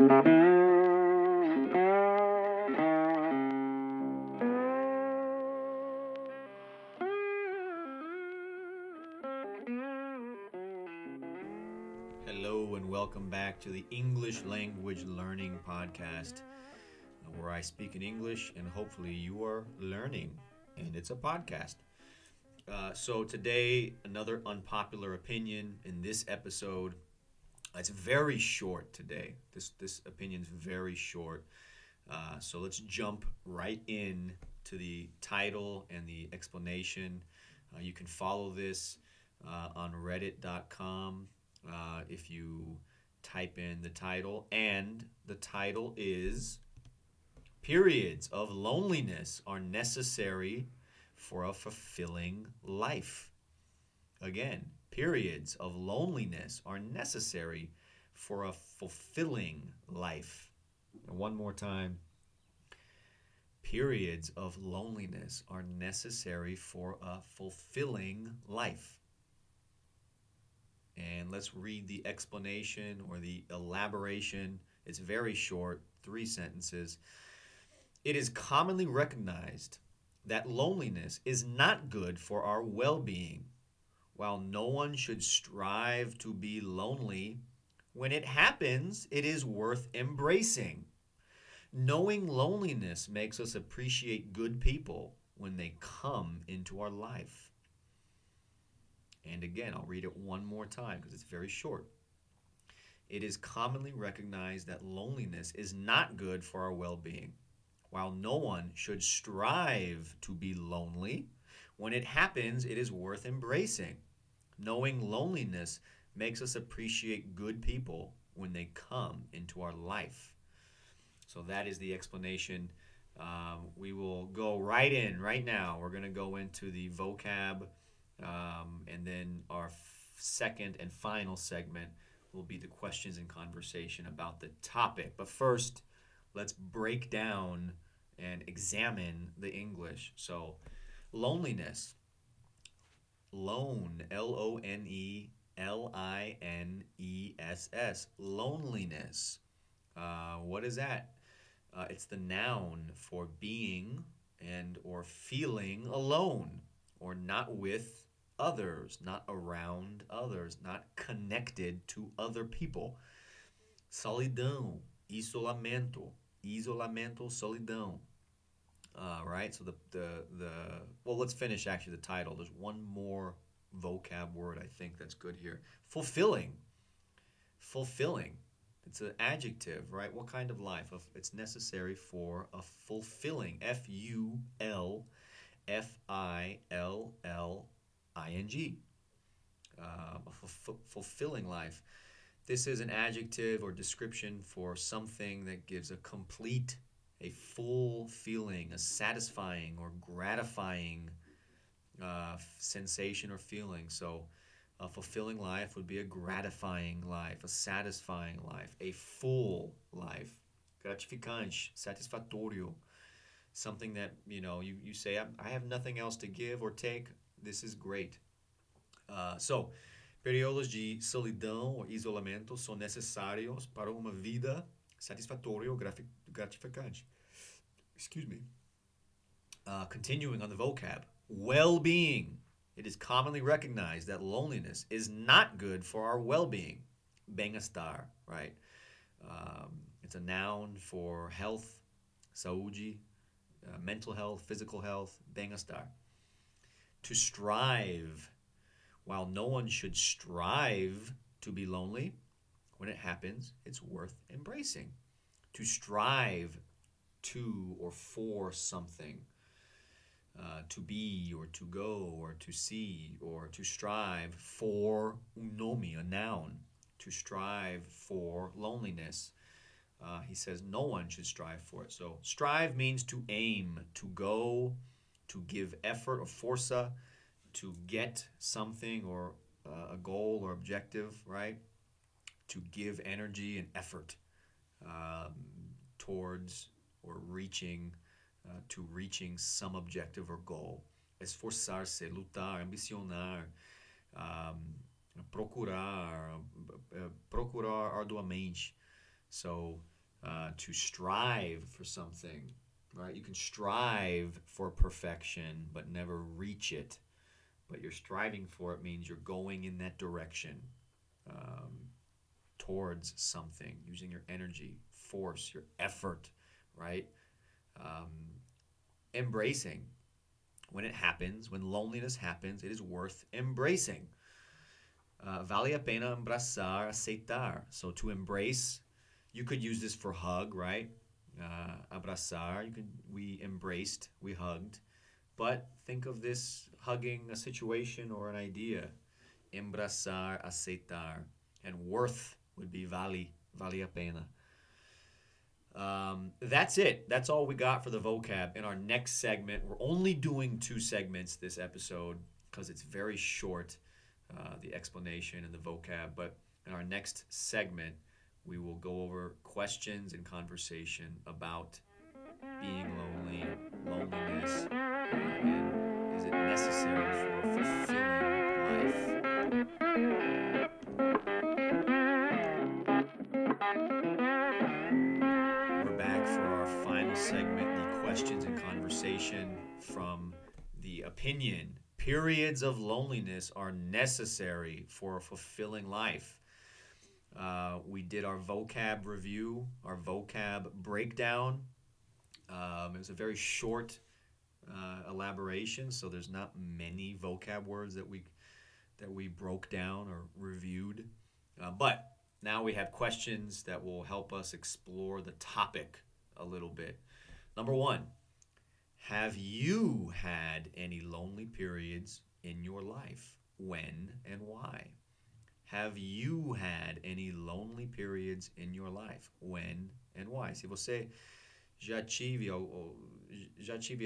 Hello and welcome back to the English Language Learning Podcast, where I speak in English and hopefully you are learning. And it's a podcast. So today, another unpopular opinion in this episode. It's very short today. This opinion's very short. So let's jump right in to the title and the explanation. You can follow this on reddit.com if you type in the title. And the title is Periods of Loneliness Are Necessary for a Fulfilling Life. Again, periods of loneliness are necessary for a fulfilling life. And one more time. Periods of loneliness are necessary for a fulfilling life. And let's read the explanation or the elaboration. It's very short, 3 sentences. It is commonly recognized that loneliness is not good for our well-being. While no one should strive to be lonely, when it happens, it is worth embracing. Knowing loneliness makes us appreciate good people when they come into our life. And again, I'll read it one more time because it's very short. It is commonly recognized that loneliness is not good for our well-being. While no one should strive to be lonely, when it happens, it is worth embracing. Knowing loneliness makes us appreciate good people when they come into our life. So that is the explanation. We will go right in right now. We're going to go into the vocab, and then our second and final segment will be the questions and conversation about the topic. But first, let's break down and examine the English. So, loneliness. Lone, Lonelines. Loneliness. What is that? It's the noun for being and or feeling alone or not with others, not around others, not connected to other people. Solidão, isolamento, solidão. Right? So well, let's finish actually the title. There's one more vocab word I think that's good here. Fulfilling. Fulfilling. It's an adjective, right? What kind of life? It's necessary for a fulfilling. Fulfilling. Fulfilling life. This is an adjective or description for something that gives a complete, a full feeling, a satisfying or gratifying sensation or feeling. So a fulfilling life would be a gratifying life, a satisfying life, a full life. Gratificante, satisfatorio. Something that, you say, I have nothing else to give or take. This is great. So, períodos de solidão ou isolamento são necessários para uma vida satisfatória ou gratificante. Excuse me. Continuing on the vocab. Well-being. It is commonly recognized that loneliness is not good for our well-being. Bem-Estar, right? It's a noun for health, saúde, mental health, physical health, Bem-Estar. To strive. While no one should strive to be lonely, when it happens, it's worth embracing. To strive to or for something. To be or to go or to see or to strive for nome, a noun. To strive for loneliness. He says no one should strive for it. So strive means to aim, to go, to give effort or força, to get something or a goal or objective, right? To give energy and effort towards or reaching, to reaching some objective or goal. Esforcar-se, lutar, ambicionar, procurar arduamente. So to strive for something, right? You can strive for perfection, but never reach it. But you're striving for it means you're going in that direction, um, towards something, using your energy, force, your effort, right? Um, Embracing. When it happens, when loneliness happens, it is worth embracing. Vale a pena embracar, aceitar. So to embrace, you could use this for hug, right? Abraçar, we embraced, we hugged. But think of this hugging a situation or an idea. Embraçar, aceitar. And worth would be vale a pena. That's it. That's all we got for the vocab. In our next segment, we're only doing 2 segments this episode because it's very short, the explanation and the vocab. But in our next segment, we will go over questions and conversation about being lonely, loneliness, and is it necessary for a fulfilling life? We're back for our final segment, the questions and conversation from the opinion. Periods of loneliness are necessary for a fulfilling life. We did our vocab review, our vocab breakdown. It was a very short elaboration, so there's not many vocab words that we broke down or reviewed. But now we have questions that will help us explore the topic a little bit. Number 1, have you had any lonely periods in your life? When and why? Have you had any lonely periods in your life? When and why? Se você já tive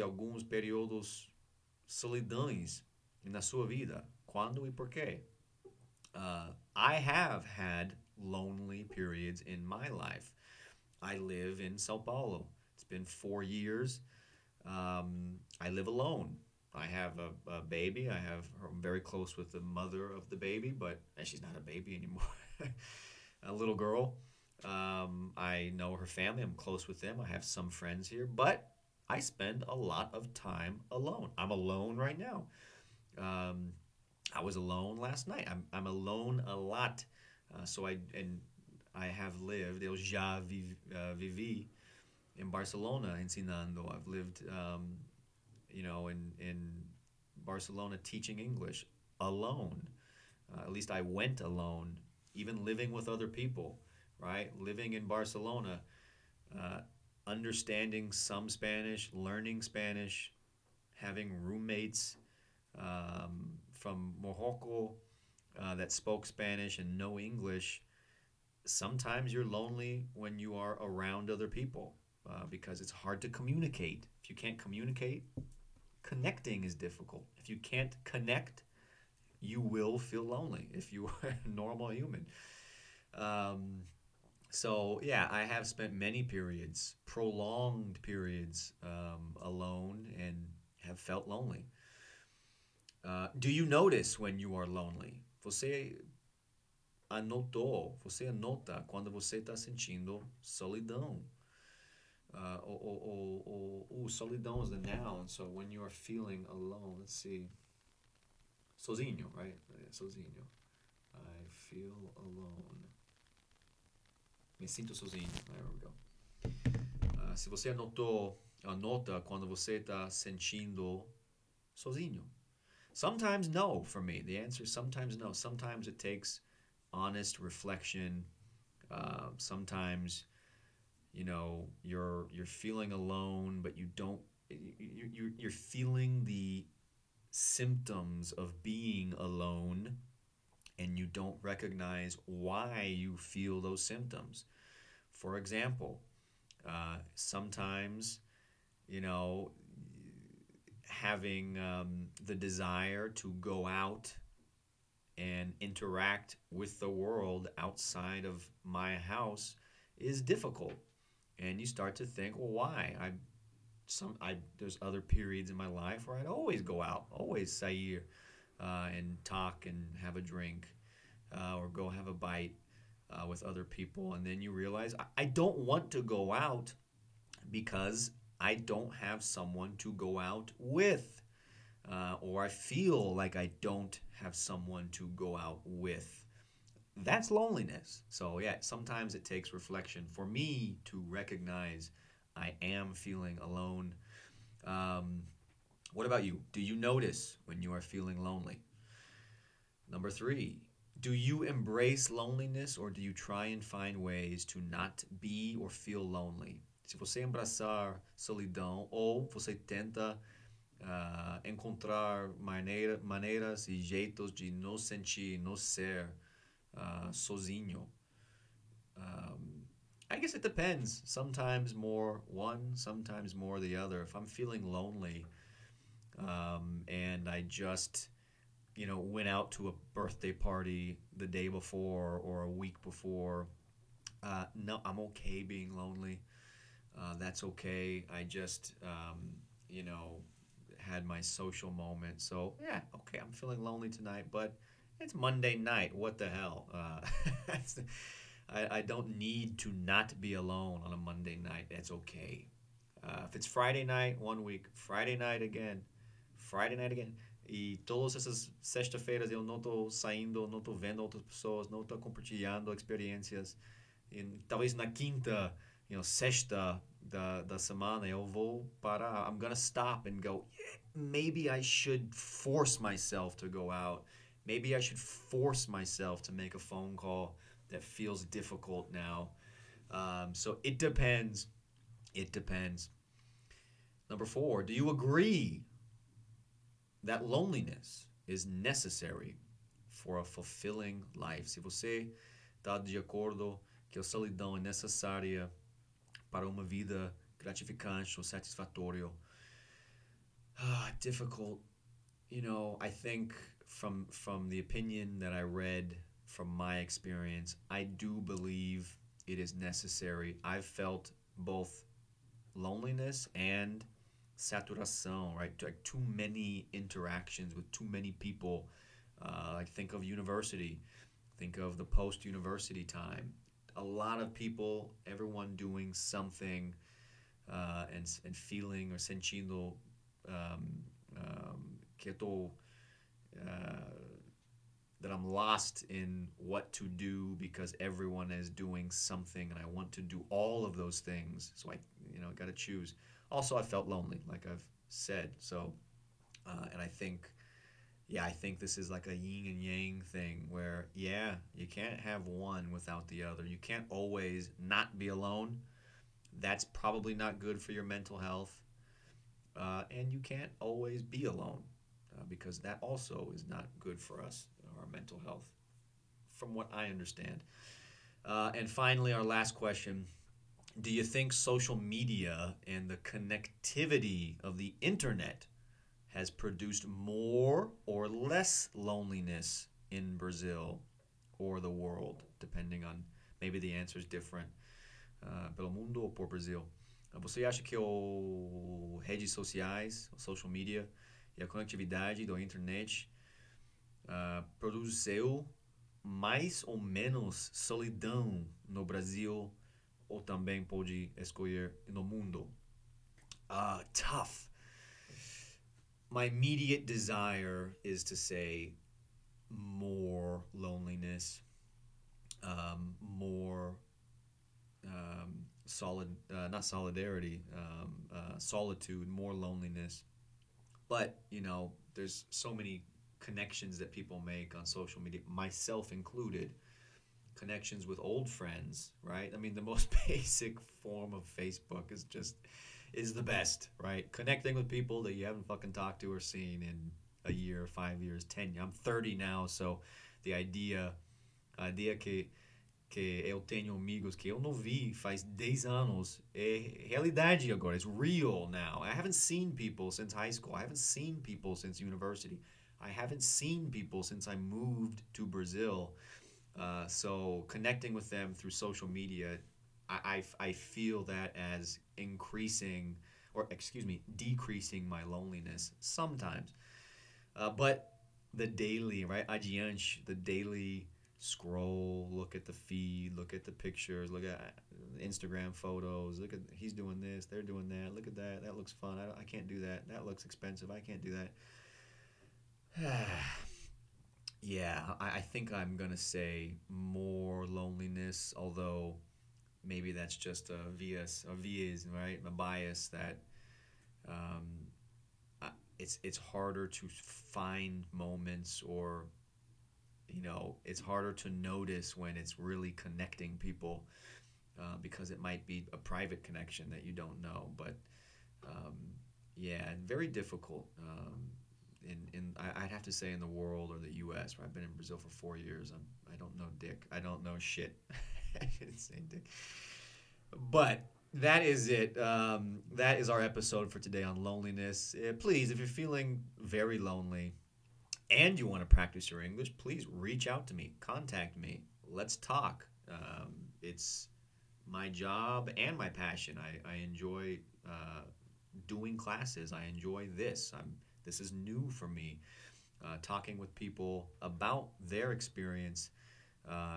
alguns períodos solidões na sua vida, quando e por quê? I have had lonely periods in my life. I live in Sao Paulo. It's been 4 years. I live alone. I have a baby. I'm very close with the mother of the baby, but she's not a baby anymore. A little girl. I know her family. I'm close with them. I have some friends here, but I spend a lot of time alone. I'm alone right now. Um, I was alone last night. I'm alone a lot. I have lived. Eu já vivi in Barcelona ensinando. I've lived, in Barcelona teaching English alone. At least I went alone, even living with other people, right? Living in Barcelona, uh, understanding some Spanish, learning Spanish, having roommates from Morocco that spoke Spanish and no English. Sometimes you're lonely when you are around other people because it's hard to communicate. If you can't communicate, connecting is difficult. If you can't connect, you will feel lonely if you are a normal human. Um, so, yeah, I have spent many periods, prolonged periods, alone and have felt lonely. Do you notice when you are lonely? Você anota quando você está sentindo solidão. Solidão is the noun, so when you are feeling alone, let's see. Sozinho, right? Sozinho. I feel alone. Me sinto sozinho. There we go. Se você anota quando você está sentindo sozinho. Sometimes no for me. The answer is sometimes no. Sometimes it takes honest reflection. Sometimes, you're feeling alone, but you don't. You're feeling the symptoms of being alone, and you don't recognize why you feel those symptoms. For example, sometimes, you know, having the desire to go out and interact with the world outside of my house is difficult. And you start to think, well, why? There's other periods in my life where I'd always go out, always sair, and talk and have a drink, or go have a bite. with other people, and then you realize I don't want to go out because I don't have someone to go out with, or I feel like I don't have someone to go out with. That's loneliness. So, yeah, sometimes it takes reflection for me to recognize I am feeling alone. Um, what about you? Do you notice when you are feeling lonely? Number three, do you embrace loneliness or do you try and find ways to not be or feel lonely? Se você embraçar solidão ou você tenta encontrar maneiras e jeitos de não sentir, não ser sozinho. Um, I guess it depends. Sometimes more one, sometimes more the other. If I'm feeling lonely and I just went out to a birthday party the day before or a week before, no, I'm okay being lonely. That's okay. I just, you know, had my social moment. So, yeah, okay, I'm feeling lonely tonight, but it's Monday night. What the hell? I don't need to not be alone on a Monday night. That's okay. If it's Friday night, 1 week, Friday night again, Friday night again. E todas essas sexta-feiras eu não tô saindo, não tô vendo outras pessoas, não tô compartilhando experiências. E talvez na quinta, sexta da semana eu vou parar. I'm gonna stop and go, yeah, maybe I should force myself to go out. Maybe I should force myself to make a phone call that feels difficult now. So it depends. It depends. Number four, do you agree that loneliness is necessary for a fulfilling life? Se você está de acordo que a solidão é necessária para uma vida gratificante ou satisfatória, difficult. I think from the opinion that I read, from my experience, I do believe it is necessary. I've felt both loneliness and saturação, right? Like too many interactions with too many people. Like think of university, think of the post-university time. A lot of people, everyone doing something and feeling or sentindo que estou that I'm lost in what to do because everyone is doing something and I want to do all of those things. So I got to choose. Also, I felt lonely, like I've said. So, and I think this is like a yin and yang thing where, yeah, you can't have one without the other. You can't always not be alone. That's probably not good for your mental health. And you can't always be alone because that also is not good for us, our mental health, from what I understand. And finally, our last question. Do you think social media and the connectivity of the internet has produced more or less loneliness in Brazil or the world, depending on maybe the answer is different pelo mundo ou por Brasil? Você acha que o redes sociais, o social media e a conectividade da internet produziu mais ou menos solidão no Brasil ou também pode escolher no mundo? Tough. My immediate desire is to say more loneliness, more not solidarity, solitude, more loneliness. But, there's so many connections that people make on social media, myself included. Connections with old friends, right? I mean, the most basic form of Facebook is the best, right? Connecting with people that you haven't fucking talked to or seen in a year, 5 years, 10 years. I'm 30 now, so the idea que eu tenho amigos que eu não vi faz 10 anos é realidade agora. It's real now. I haven't seen people since high school. I haven't seen people since university. I haven't seen people since I moved to Brazil. So connecting with them through social media, I feel that as decreasing my loneliness sometimes. But the daily, right? Adiante, the daily scroll, look at the feed, look at the pictures, look at Instagram photos, look at he's doing this, they're doing that, look at that, that looks fun, I can't do that, that looks expensive, I can't do that. Yeah, I think I'm gonna say more loneliness, although maybe that's just a VS, right? A bias that um, it's harder to find moments, or it's harder to notice when it's really connecting people, because it might be a private connection that you don't know. But um, yeah, and very difficult. I'd have to say in the world or the U.S. where I've been in Brazil for 4 years. I don't know dick. I don't know shit. I shouldn't say dick. But that is it. That is our episode for today on loneliness. Please, if you're feeling very lonely and you want to practice your English, please reach out to me. Contact me. Let's talk. It's my job and my passion. I enjoy doing classes. I enjoy this. This is new for me. Talking with people about their experience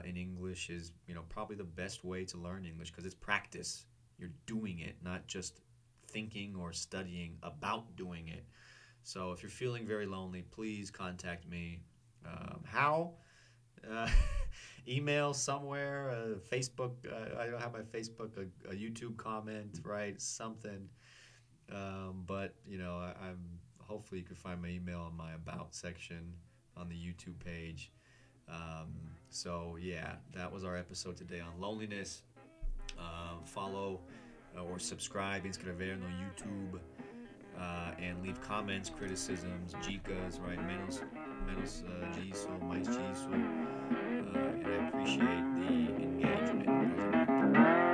in English is, probably the best way to learn English, because it's practice. You're doing it, not just thinking or studying about doing it. So if you're feeling very lonely, please contact me. How? Uh, Email somewhere, Facebook. I don't have my Facebook, a YouTube comment, right? Something. But I'm hopefully you can find my email in my about section on the YouTube page. Um, so yeah, that was our episode today on loneliness. Follow or subscribe, inscrever no YouTube, and leave comments, criticisms, dicas, right? Menos disso, mais disso, and I appreciate the engagement.